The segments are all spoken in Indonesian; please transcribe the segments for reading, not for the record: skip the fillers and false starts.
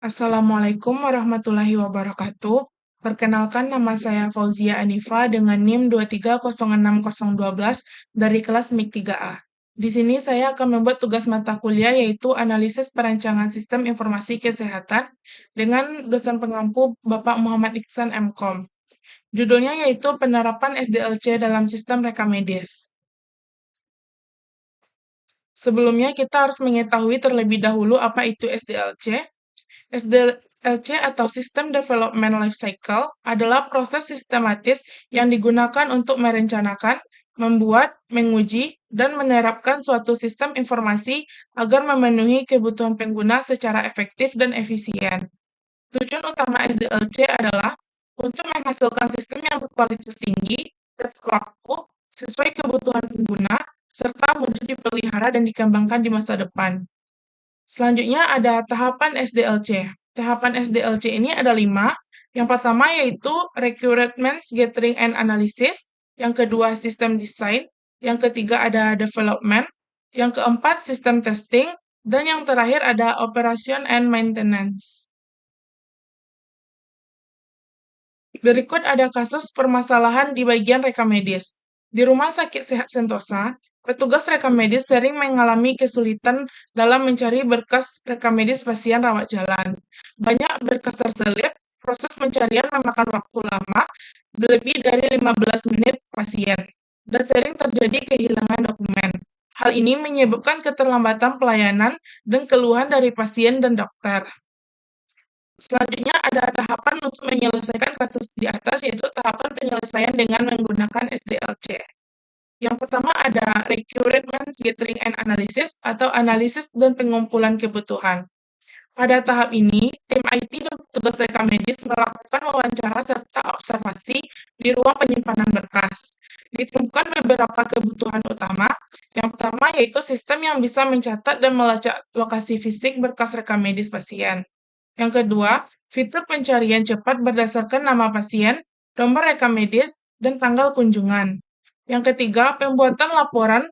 Assalamualaikum warahmatullahi wabarakatuh. Perkenalkan nama saya Fauzia Anifa dengan NIM 2306012 dari kelas MIK 3A. Di sini saya akan membuat tugas mata kuliah yaitu Analisis Perancangan Sistem Informasi Kesehatan dengan dosen pengampu Bapak Muhammad Iksan MKom. Judulnya yaitu Penerapan SDLC dalam Sistem Rekam Medis. Sebelumnya kita harus mengetahui terlebih dahulu apa itu SDLC. SDLC atau System Development Life Cycle adalah proses sistematis yang digunakan untuk merencanakan, membuat, menguji, dan menerapkan suatu sistem informasi agar memenuhi kebutuhan pengguna secara efektif dan efisien. Tujuan utama SDLC adalah untuk menghasilkan sistem yang berkualitas tinggi, tepat waktu, sesuai kebutuhan pengguna, serta mudah dipelihara dan dikembangkan di masa depan. Selanjutnya ada tahapan SDLC. Tahapan SDLC ini ada 5. Yang pertama yaitu Requirements Gathering and Analysis. Yang kedua System Design. Yang ketiga ada Development. Yang keempat System Testing. Dan yang terakhir ada Operation and Maintenance. Berikut ada kasus permasalahan di bagian rekam medis. Di Rumah Sakit Sehat Sentosa, petugas rekam medis sering mengalami kesulitan dalam mencari berkas rekam medis pasien rawat jalan. Banyak berkas terselip, proses pencarian memakan waktu lama, lebih dari 15 menit pasien, dan sering terjadi kehilangan dokumen. Hal ini menyebabkan keterlambatan pelayanan dan keluhan dari pasien dan dokter. Selanjutnya ada tahapan untuk menyelesaikan kasus di atas, yaitu tahapan penyelesaian dengan menggunakan SDLC. Yang pertama ada Requirements Gathering and Analysis atau analisis dan pengumpulan kebutuhan. Pada tahap ini, tim IT dan petugas rekam medis melakukan wawancara serta observasi di ruang penyimpanan berkas. Ditemukan beberapa kebutuhan utama. Yang pertama yaitu sistem yang bisa mencatat dan melacak lokasi fisik berkas rekam medis pasien. Yang kedua, fitur pencarian cepat berdasarkan nama pasien, nomor rekam medis, dan tanggal kunjungan. Yang ketiga, pembuatan laporan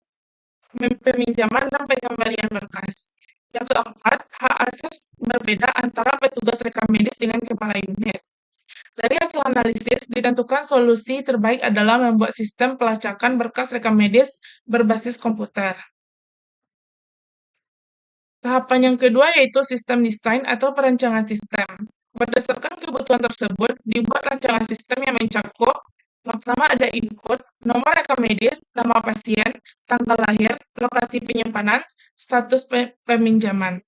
peminjaman dan pengembalian berkas. Yang keempat, hak akses berbeda antara petugas rekam medis dengan kepala unit. Dari hasil analisis, ditentukan solusi terbaik adalah membuat sistem pelacakan berkas rekam medis berbasis komputer. Tahapan yang kedua yaitu sistem desain atau perancangan sistem. Berdasarkan kebutuhan tersebut, dibuat rancangan sistem yang mencakup yang pertama ada input, nomor rekam medis, nama pasien, tanggal lahir, lokasi penyimpanan, status peminjaman.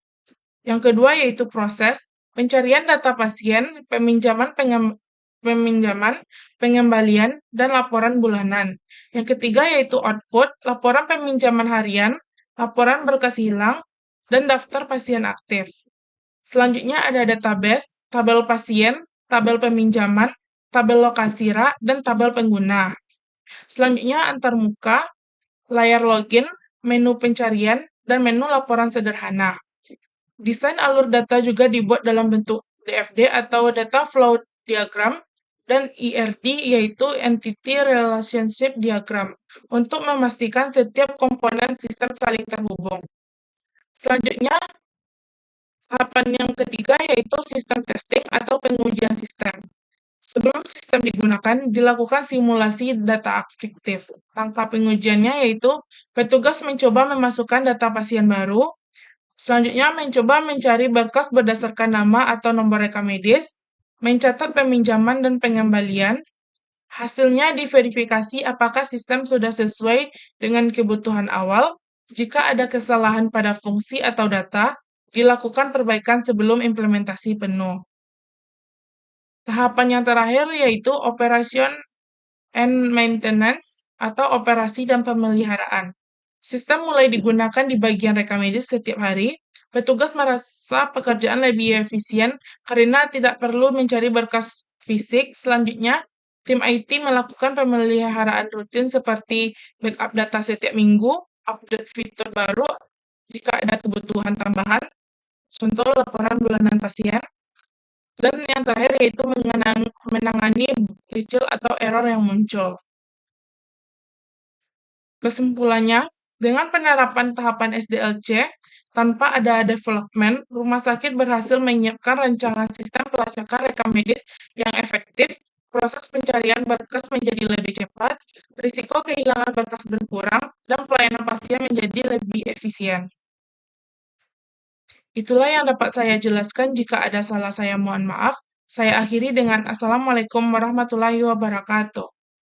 Yang kedua yaitu proses, pencarian data pasien, peminjaman, pengembalian, dan laporan bulanan. Yang ketiga yaitu output, laporan peminjaman harian, laporan berkas hilang, dan daftar pasien aktif. Selanjutnya ada database, tabel pasien, tabel peminjaman, tabel lokasi rak, dan tabel pengguna. Selanjutnya antarmuka, layar login, menu pencarian, dan menu laporan sederhana. Desain alur data juga dibuat dalam bentuk DFD atau Data Flow Diagram dan ERD yaitu Entity Relationship Diagram untuk memastikan setiap komponen sistem saling terhubung. Selanjutnya, tahapan yang ketiga yaitu sistem testing atau pengujian sistem. Sebelum sistem digunakan, dilakukan simulasi data fiktif. Langkah pengujiannya yaitu petugas mencoba memasukkan data pasien baru, selanjutnya mencoba mencari berkas berdasarkan nama atau nomor rekam medis, mencatat peminjaman dan pengembalian, hasilnya diverifikasi apakah sistem sudah sesuai dengan kebutuhan awal. Jika ada kesalahan pada fungsi atau data, dilakukan perbaikan sebelum implementasi penuh. Tahapan yang terakhir yaitu Operation and Maintenance atau operasi dan pemeliharaan. Sistem mulai digunakan di bagian rekam medis setiap hari. Petugas merasa pekerjaan lebih efisien karena tidak perlu mencari berkas fisik. Selanjutnya, tim IT melakukan pemeliharaan rutin seperti backup data setiap minggu, update fitur baru jika ada kebutuhan tambahan, contoh laporan bulanan pasien, dan yang terakhir yaitu menangani glitch atau error yang muncul. Kesimpulannya, dengan penerapan tahapan SDLC, Tanpa ada development, rumah sakit berhasil menyiapkan rancangan sistem pelacakan rekam medis yang efektif, proses pencarian berkas menjadi lebih cepat, risiko kehilangan berkas berkurang, dan pelayanan pasien menjadi lebih efisien. Itulah yang dapat saya jelaskan. Jika ada salah, saya mohon maaf. Saya akhiri dengan Assalamualaikum warahmatullahi wabarakatuh.